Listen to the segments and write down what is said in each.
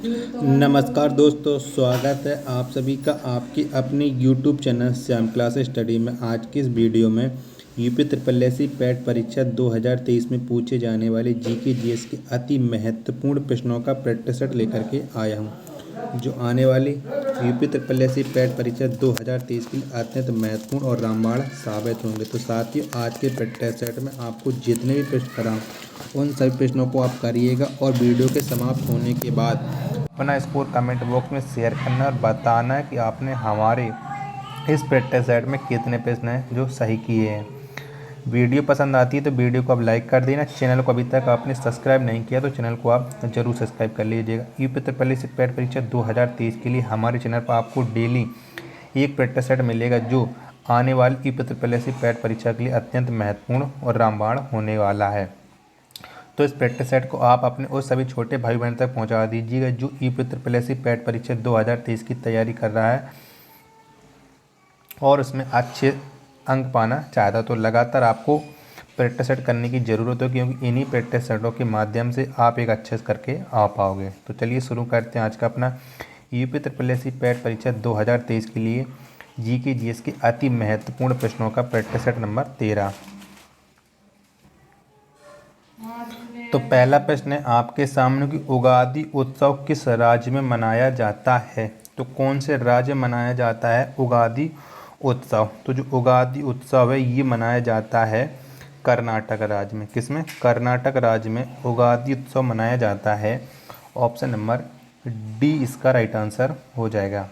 नमस्कार दोस्तों, स्वागत है आप सभी का आपकी अपनी YouTube channel Shyam class study में। आज की इस वीडियो में यूपी ट्रिपल एससी पैट परीक्षा 2023 में पूछे जाने वाले जीके जीएस के अति महत्वपूर्ण प्रश्नों का प्रैक्टिस सेट लेकर के आया हूं, जो आने वाली यूपी ट्रिपल एससी पैट परीक्षा 2023 के लिए अत्यंत महत्वपूर्ण और रामबाण साबित होंगे। तो साथ ही आज के प्रैक्टिस सेट में आपको जितने भी प्रश्न कराऊँ उन सभी प्रश्नों को आप करिएगा और वीडियो के समाप्त होने के बाद अपना स्कोर कमेंट बॉक्स में शेयर करना और बताना है कि आपने हमारे इस प्रैक्टिस सेट में कितने प्रश्न हैं जो सही किए हैं। वीडियो पसंद आती है तो वीडियो को आप लाइक कर देना। चैनल को अभी तक आपने सब्सक्राइब नहीं किया तो चैनल को आप जरूर सब्सक्राइब कर लीजिएगा। यूपी ट्रिपल एससी पैट परीक्षा 2023 के लिए हमारे चैनल पर आपको डेली एक प्रैक्टिस सेट मिलेगा, जो आने वाली यूपी ट्रिपल एससी पैट परीक्षा के लिए अत्यंत महत्वपूर्ण और रामबाण होने वाला है। तो इस प्रैक्टिस सेट को आप अपने उस सभी छोटे भाई बहन तक पहुंचा दीजिएगा जो यूपी ट्रिपल एससी पैट परीक्षा 2023 की तैयारी कर रहा है और उसमें अच्छे अंक पाना चाहता। तो लगातार आपको प्रैक्टिस सेट करने की ज़रूरत है, क्योंकि इन्हीं प्रैक्टिस सेटों के माध्यम से आप एक अच्छे से करके आ पाओगे। तो चलिए शुरू करते हैं आज का अपना यूपी ट्रिपल एससी पैट परीक्षा 2023 के लिए जीके जीएस के अति महत्वपूर्ण प्रश्नों का प्रैक्टिस सेट नंबर 13। तो पहला प्रश्न है आपके सामने कि उगादि उत्सव किस राज्य में मनाया जाता है। तो कौन से राज्य मनाया जाता है उगादि उत्सव। तो जो उगादि उत्सव है ये मनाया जाता है कर्नाटक राज्य में। किसमें? कर्नाटक राज्य में उगादि उत्सव मनाया जाता है। ऑप्शन नंबर डी इसका राइट आंसर हो जाएगा।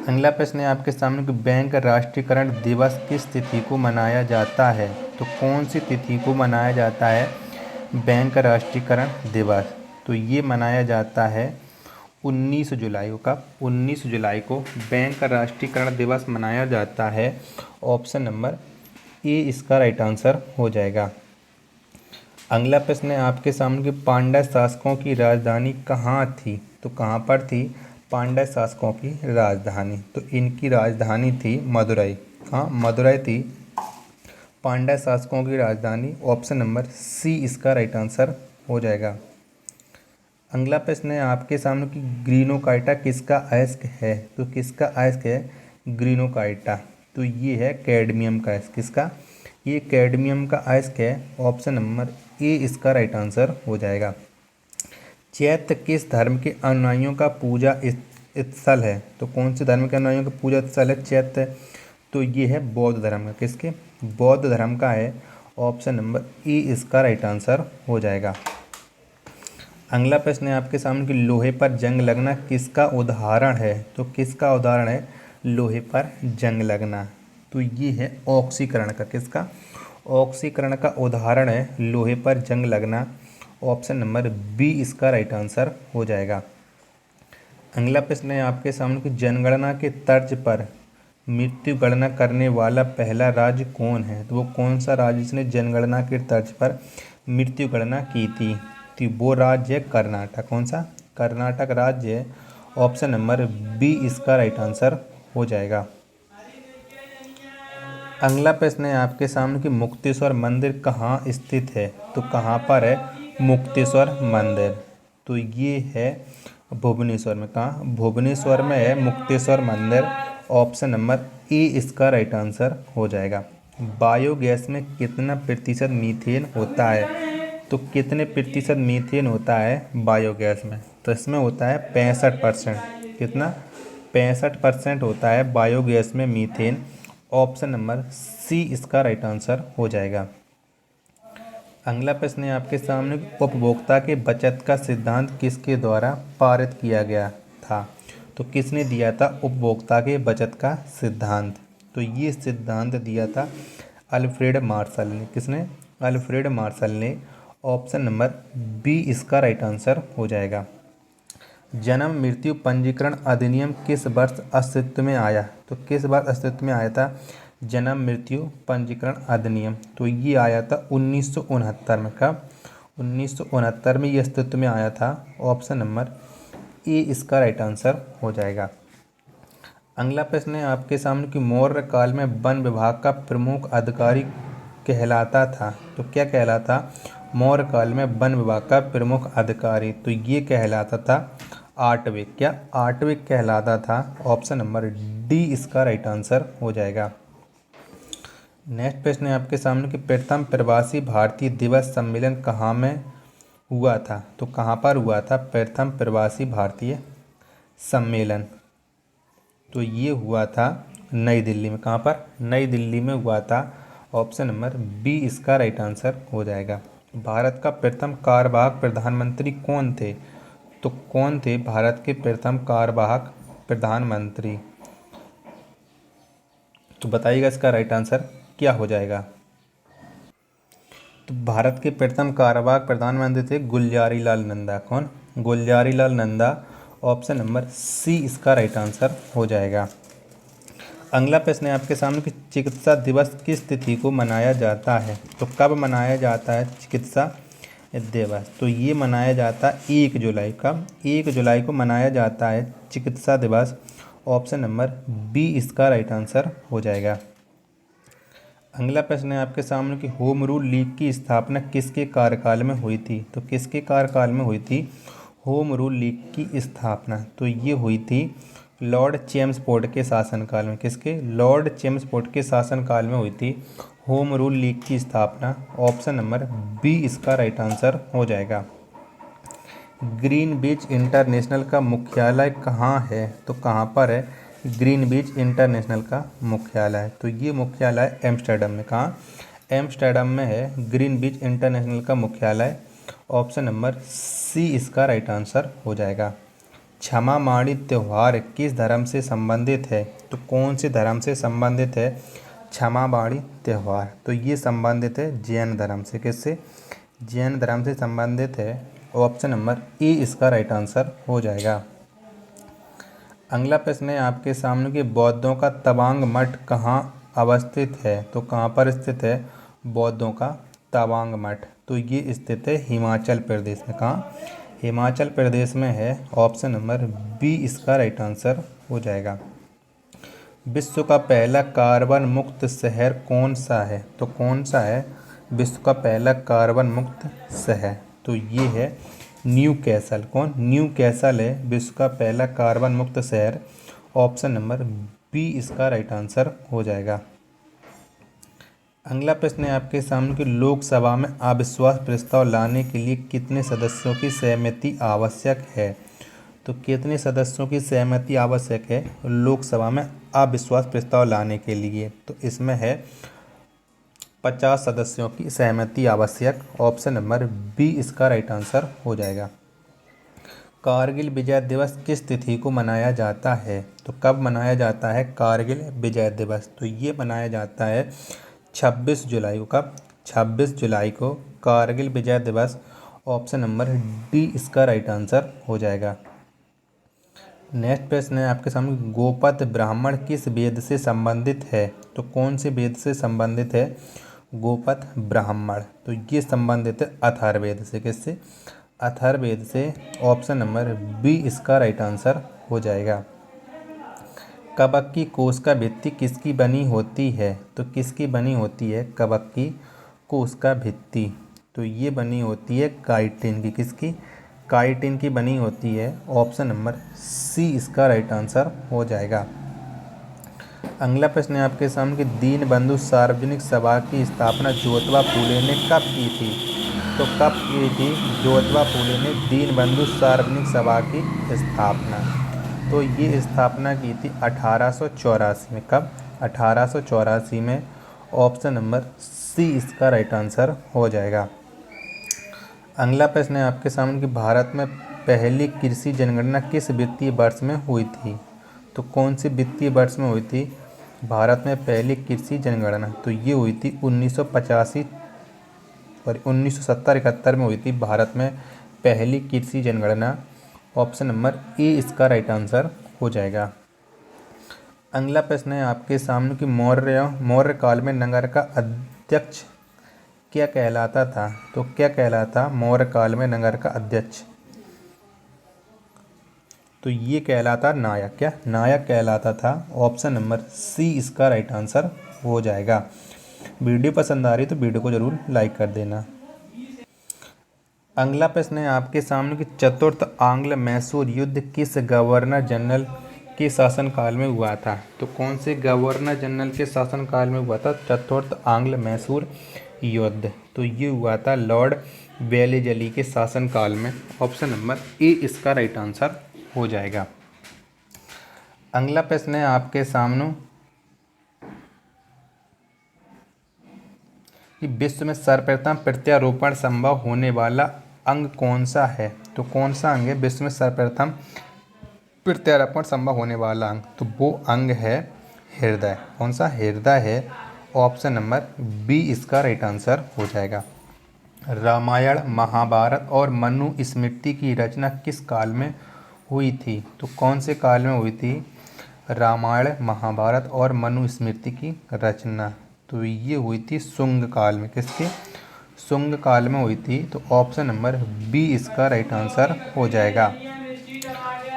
अगला प्रश्न है आपके सामने कि बैंक राष्ट्रीयकरण दिवस किस तिथि को मनाया जाता है। तो कौन सी तिथि को मनाया जाता है बैंक राष्ट्रीयकरण दिवस। तो ये मनाया जाता है 19 जुलाई को। कब? 19 जुलाई को बैंक राष्ट्रीयकरण दिवस मनाया जाता है। ऑप्शन नंबर ए इसका राइट आंसर हो जाएगा। अगला प्रश्न है आपके सामने कि पांड्य शासकों की राजधानी कहाँ थी। तो कहाँ पर थी पांड्य शासकों की राजधानी। तो इनकी राजधानी थी मदुरई। कहाँ? मदुरई थी पांड्य शासकों की राजधानी। ऑप्शन नंबर सी इसका राइट आंसर हो जाएगा। अगला प्रश्न है आपके सामने कि ग्रीनोकाइटा किसका अयस्क है। तो किसका अयस्क है ग्रीनोकाइटा। तो ये है कैडमियम का अयस्क। किसका? ये कैडमियम का अयस्क है। ऑप्शन नंबर ए इसका राइट आंसर हो जाएगा। चैत्य किस धर्म के अनुयायियों का पूजा स्थल है। तो कौन से धर्म के अनुयायियों का पूजा स्थल है चैत्य। तो ये है बौद्ध धर्म का। किसके? बौद्ध धर्म का है। ऑप्शन नंबर ए इसका राइट आंसर हो जाएगा। अगला प्रश्न है आपके सामने कि लोहे पर जंग लगना किसका उदाहरण है। तो किसका उदाहरण है लोहे पर जंग लगना। तो ये है ऑक्सीकरण का। किसका? ऑक्सीकरण का उदाहरण है लोहे पर जंग लगना। ऑप्शन नंबर बी इसका राइट आंसर हो जाएगा। अगला प्रश्न है आपके सामने कि जनगणना के तर्ज पर मृत्यु गणना करने वाला पहला राज्य कौन है। तो वो कौन सा राज्य जिसने जनगणना के तर्ज पर मृत्यु गणना की थी। तो वो राज्य है कर्नाटक। कौन सा? कर्नाटक राज्य है। ऑप्शन नंबर बी इसका राइट आंसर हो जाएगा। अगला प्रश्न है आपके सामने कि मुक्तेश्वर मंदिर कहाँ स्थित है। तो कहाँ पर है मुक्तेश्वर मंदिर। तो ये है भुवनेश्वर में। कहाँ? भुवनेश्वर में है मुक्तेश्वर मंदिर। ऑप्शन नंबर ए इसका राइट आंसर हो जाएगा। बायोगैस में कितना प्रतिशत मीथेन होता है। तो कितने प्रतिशत मीथेन होता है बायोगैस में। तो इसमें होता है 65%। कितना? 65% होता है बायोगैस में मीथेन। ऑप्शन नंबर सी इसका राइट आंसर हो जाएगा। अगला प्रश्न है आपके सामने उपभोक्ता के बचत का सिद्धांत किसके द्वारा पारित किया गया था। तो किसने दिया था उपभोक्ता के बचत का सिद्धांत। तो ये सिद्धांत दिया था अल्फ्रेड मार्शल ने। किसने? अल्फ्रेड मार्शल ने। ऑप्शन नंबर बी इसका राइट आंसर हो जाएगा। जन्म मृत्यु पंजीकरण अधिनियम किस वर्ष अस्तित्व में आया। तो किस वर्ष अस्तित्व में आया था जन्म मृत्यु पंजीकरण अधिनियम। तो ये आया था 1969 में। कब? 1969 में ये अस्तित्व में आया था। ऑप्शन नंबर ए इसका राइट आंसर हो जाएगा। अगला प्रश्न है आपके सामने कि मौर्य काल में वन विभाग का प्रमुख अधिकारी कहलाता था। तो क्या कहलाता? मौर्य काल में वन विभाग का प्रमुख अधिकारी? तो ये कहलाता था आटविक। क्या आटविक कहलाता था? ऑप्शन नंबर डी इसका राइट आंसर हो जाएगा। नेक्स्ट प्रश्न है आपके सामने कि प्रथम प्रवासी भारतीय दिवस सम्मेलन कहाँ में हुआ था? तो कहाँ पर हुआ था प्रथम प्रवासी भारतीय सम्मेलन? तो ये हुआ था नई दिल्ली में। कहाँ पर? नई दिल्ली में हुआ था। ऑप्शन नंबर बी इसका राइट आंसर हो जाएगा। भारत का प्रथम कार्यवाहक प्रधानमंत्री कौन थे? तो कौन थे भारत के प्रथम कार्यवाहक प्रधानमंत्री? तो बताइएगा इसका राइट आंसर क्या हो जाएगा। तो भारत के प्रथम कार्यवाहक प्रधानमंत्री थे गुलजारी लाल नंदा। कौन? Gulzari Lal Nanda. Option number C इसका राइट आंसर हो जाएगा। अगला प्रश्न है आपके सामने कि चिकित्सा दिवस किस तिथि को मनाया जाता है? तो कब मनाया जाता है चिकित्सा दिवस? तो ये मनाया जाता है 1 जुलाई। कब? 1 जुलाई को मनाया जाता है चिकित्सा दिवस। ऑप्शन नंबर बी इसका राइट आंसर हो जाएगा। अगला प्रश्न है आपके सामने कि होम रूल लीग की स्थापना किसके कार्यकाल में हुई थी? तो किसके कार्यकाल में हुई थी होम रूल लीग की स्थापना? तो ये हुई थी लॉर्ड चेम्सफोर्ड के शासनकाल में। किसके? लॉर्ड चेम्सफोर्ड के शासनकाल में हुई थी होम रूल लीग की स्थापना। ऑप्शन नंबर बी इसका राइट आंसर हो जाएगा। ग्रीनविच इंटरनेशनल का मुख्यालय कहाँ है? तो कहाँ पर है ग्रीनविच इंटरनेशनल का मुख्यालय? तो ये मुख्यालय एम्स्टर्डम में। कहाँ? एम्स्टर्डम में है ग्रीनविच इंटरनेशनल का मुख्यालय। ऑप्शन नंबर सी इसका राइट आंसर हो जाएगा। क्षमा माणी त्यौहार किस धर्म से संबंधित है? तो कौन से धर्म से संबंधित है क्षमा माणी त्यौहार? तो ये संबंधित है जैन धर्म से। किससे? जैन धर्म से संबंधित है। ऑप्शन नंबर ए इसका राइट आंसर हो जाएगा। अगला प्रश्न है आपके सामने कि बौद्धों का तवांग मठ कहाँ अवस्थित है? तो कहाँ पर स्थित है बौद्धों का तवांग मठ? तो ये स्थित है हिमाचल प्रदेश में। कहाँ? हिमाचल प्रदेश में है। ऑप्शन नंबर बी इसका राइट आंसर हो जाएगा। विश्व का पहला कार्बन मुक्त शहर कौन सा है? तो कौन सा है विश्व का पहला कार्बन मुक्त शहर? तो ये है न्यू कैसल। कौन? न्यू कैसल है विश्व का पहला कार्बन मुक्त शहर। ऑप्शन नंबर बी इसका राइट आंसर हो जाएगा। अगला प्रश्न है आपके सामने कि लोकसभा में अविश्वास प्रस्ताव लाने के लिए कितने सदस्यों की सहमति आवश्यक है? तो कितने सदस्यों की सहमति आवश्यक है लोकसभा में अविश्वास प्रस्ताव लाने के लिए? तो इसमें है 50 सदस्यों की सहमति आवश्यक। ऑप्शन नंबर बी इसका राइट आंसर हो जाएगा। कारगिल विजय दिवस किस तिथि को मनाया जाता है? तो कब मनाया जाता है कारगिल विजय दिवस? तो ये मनाया जाता है 26 जुलाई को। कब? 26 जुलाई को कारगिल विजय दिवस। ऑप्शन नंबर डी इसका राइट आंसर हो जाएगा। नेक्स्ट प्रश्न है आपके सामने गोपथ ब्राह्मण किस वेद से संबंधित है? तो कौन से वेद से संबंधित है गोपथ ब्राह्मण? तो ये संबंधित है अथर्ववेद से। किससे? अथर्ववेद से। ऑप्शन नंबर बी इसका राइट आंसर हो जाएगा। कबक की कोशिका भित्ति किसकी बनी होती है? तो किसकी बनी होती है कबक की कोशिका भित्ति? तो ये बनी होती है काइटिन की। किसकी? काइटिन की बनी होती है। ऑप्शन नंबर सी इसका राइट आंसर हो जाएगा। अगला प्रश्न है आपके सामने कि दीनबंधु सार्वजनिक सभा की स्थापना ज्योतिबा फूले ने कब की थी? तो कब की थी ज्योतिबा फूले ने दीनबंधु सार्वजनिक सभा की स्थापना? तो ये स्थापना की थी 1884 में। कब? 1884 में। ऑप्शन नंबर सी इसका राइट आंसर हो जाएगा। अगला प्रश्न है आपके सामने कि भारत में पहली कृषि जनगणना किस वित्तीय वर्ष में हुई थी? तो कौन से वित्तीय वर्ष में हुई थी भारत में पहली कृषि जनगणना? तो ये हुई थी 1985 और 1970-71 में हुई थी भारत में पहली कृषि जनगणना। ऑप्शन नंबर ए इसका राइट आंसर हो जाएगा। अगला प्रश्न है आपके सामने कि मौर्य काल में नगर का अध्यक्ष क्या कहलाता था? तो क्या कहलाता मौर्य काल में नगर का अध्यक्ष? तो ये कहलाता नायक। क्या? नायक कहलाता था। ऑप्शन नंबर सी इसका राइट आंसर हो जाएगा। वीडियो पसंद आ रही तो वीडियो को ज़रूर लाइक कर देना। अगला प्रश्न है आपके सामने कि चतुर्थ आंग्ल मैसूर युद्ध किस गवर्नर जनरल के शासनकाल में हुआ था। तो कौन से गवर्नर जनरल के शासनकाल में हुआ था चतुर्थ आंग्ल मैसूर युद्ध। तो ये हुआ था लॉर्ड वेलेजली के शासनकाल में। ऑप्शन नंबर ए इसका राइट आंसर हो जाएगा। अगला प्रश्न है आपके सामने कि विश्व में सर्वप्रथम प्रत्यारोपण संभव होने वाला अंग कौन सा है। तो कौन सा अंग है विश्व में सर्वप्रथम प्रत्यारोपण संभव होने वाला अंग। तो वो अंग है हृदय। कौन सा हृदय है। ऑप्शन नंबर बी इसका राइट आंसर हो जाएगा। रामायण महाभारत और मनुस्मृति की रचना किस काल में हुई थी। तो कौन से काल में हुई थी रामायण महाभारत और मनुस्मृति की रचना। तो ये हुई थी शुंग काल में। किसके शुंग काल में हुई थी। तो ऑप्शन नंबर बी इसका राइट आंसर हो जाएगा।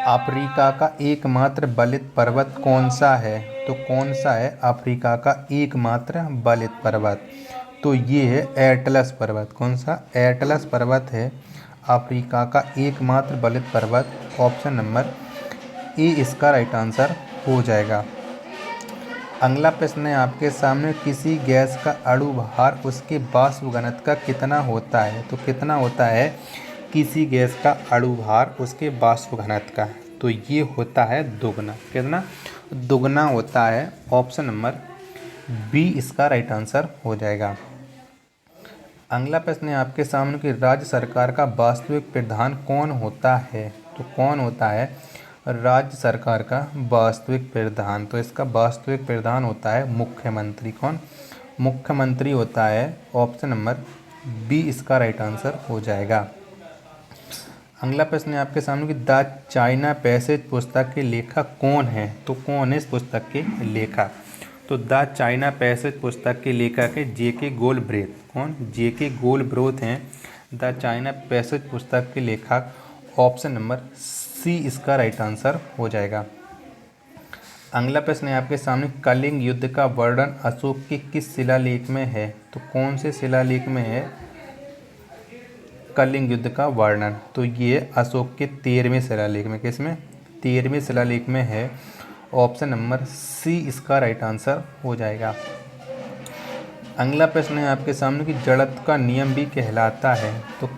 अफ्रीका का एकमात्र बलित पर्वत कौन सा है। तो कौन सा है अफ्रीका का एकमात्र बलित पर्वत। तो ये है एटलस पर्वत। कौन सा एटलस पर्वत है अफ्रीका का एकमात्र बलित पर्वत। ऑप्शन नंबर ए इसका राइट आंसर हो जाएगा। अगला प्रश्न है आपके सामने किसी गैस का अणु भार उसके वाष्प घनत्व का कितना होता है। तो कितना होता है किसी गैस का अणु भार उसके वाष्प घनत्व का। तो ये होता है दुगना। कितना दुगना होता है। ऑप्शन नंबर बी इसका राइट आंसर हो जाएगा। अगला प्रश्न है आपके सामने कि राज्य सरकार का वास्तविक प्रधान कौन होता है। तो कौन होता है राज्य सरकार का वास्तविक प्रधान। तो इसका वास्तविक प्रधान होता है मुख्यमंत्री। कौन मुख्यमंत्री होता है। ऑप्शन नंबर बी इसका राइट आंसर हो जाएगा। अगला प्रश्न है आपके सामने कि द चाइना पैसेज पुस्तक के लेखक कौन है। तो कौन है इस पुस्तक के लेखक। तो द चाइना पैसेज पुस्तक के लेखक है जेके गोलब्रेथ। कौन जेके गोलब्रेथ हैं द चाइना पैसेज पुस्तक के लेखक। ऑप्शन नंबर सी इसका राइट आंसर हो जाएगा। अगला प्रश्न है आपके सामने कलिंग युद्ध का वर्णन अशोक के किस शिलालेख में है। तो कौन से शिलालेख में है कलिंग युद्ध का वर्णन। तो ये अशोक के 13वें शिलालेख में। किसमें 13वें शिलालेख में है। ऑप्शन नंबर सी इसका राइट आंसर हो जाएगा। अगला प्रश्न है आपके सामने कि जड़त्व का नियम भी कहलाता है। तो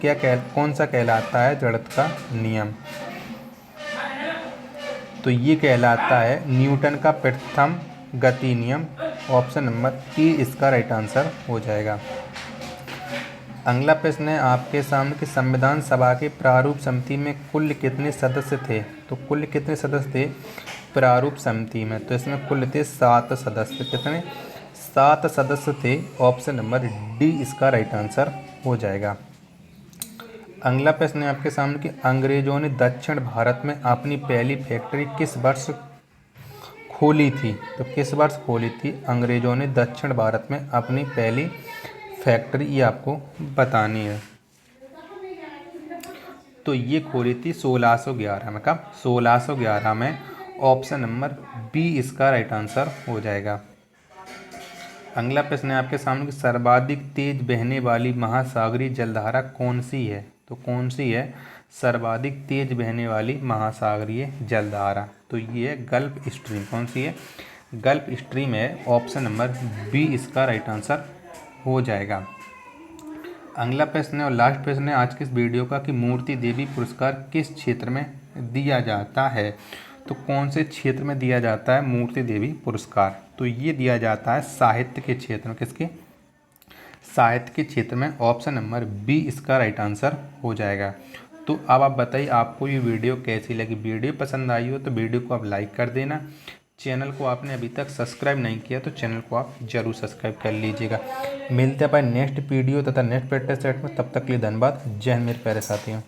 कौन सा कहलाता है जड़त्व का नियम। तो ये कहलाता है न्यूटन का प्रथम गति नियम। ऑप्शन नंबर ए इसका राइट आंसर हो जाएगा। अगला प्रश्न है आपके सामने कि संविधान सभा के प्रारूप समिति में कुल कितने सदस्य थे। तो कुल कितने सदस्य थे प्रारूप समिति में। तो इसमें कुल थे 7 सदस्य। कितने 7 सदस्य थे। ऑप्शन नंबर डी इसका राइट आंसर हो जाएगा। अगला प्रश्न है आपके सामने कि अंग्रेजों ने दक्षिण भारत में अपनी पहली फैक्ट्री किस वर्ष खोली थी। तो किस वर्ष खोली थी अंग्रेजों ने दक्षिण भारत में अपनी पहली फैक्ट्री। ये आपको बतानी है। तो ये खोली थी 1611 में। कब 1611 में। ऑप्शन नंबर बी इसका राइट आंसर हो जाएगा। अगला प्रश्न है आपके सामने कि सर्वाधिक तेज बहने वाली महासागरीय जलधारा कौन सी है। तो कौन सी है सर्वाधिक तेज बहने वाली महासागरीय जलधारा। तो ये है गल्फ स्ट्रीम। कौन सी है गल्फ स्ट्रीम है। ऑप्शन नंबर बी इसका राइट आंसर हो जाएगा। अगला प्रश्न है और लास्ट प्रश्न है आज की इस वीडियो का कि मूर्ति देवी पुरस्कार किस क्षेत्र में दिया जाता है। तो कौन से क्षेत्र में दिया जाता है मूर्ति देवी पुरस्कार। तो ये दिया जाता है साहित्य के क्षेत्र में। किसके साहित्य के क्षेत्र में। ऑप्शन नंबर बी इसका राइट आंसर हो जाएगा। तो अब आप बताइए आपको ये वीडियो कैसी लगी। वीडियो पसंद आई हो तो वीडियो को आप लाइक कर देना। चैनल को आपने अभी तक सब्सक्राइब नहीं किया तो चैनल को आप जरूर सब्सक्राइब कर लीजिएगा। मिलते हैं अपन नेक्स्ट वीडियो तथा नेक्स्ट प्रैक्टिस सेट में। तब तक के लिए धन्यवाद। जय हिंद मेरे प्यारे साथियों।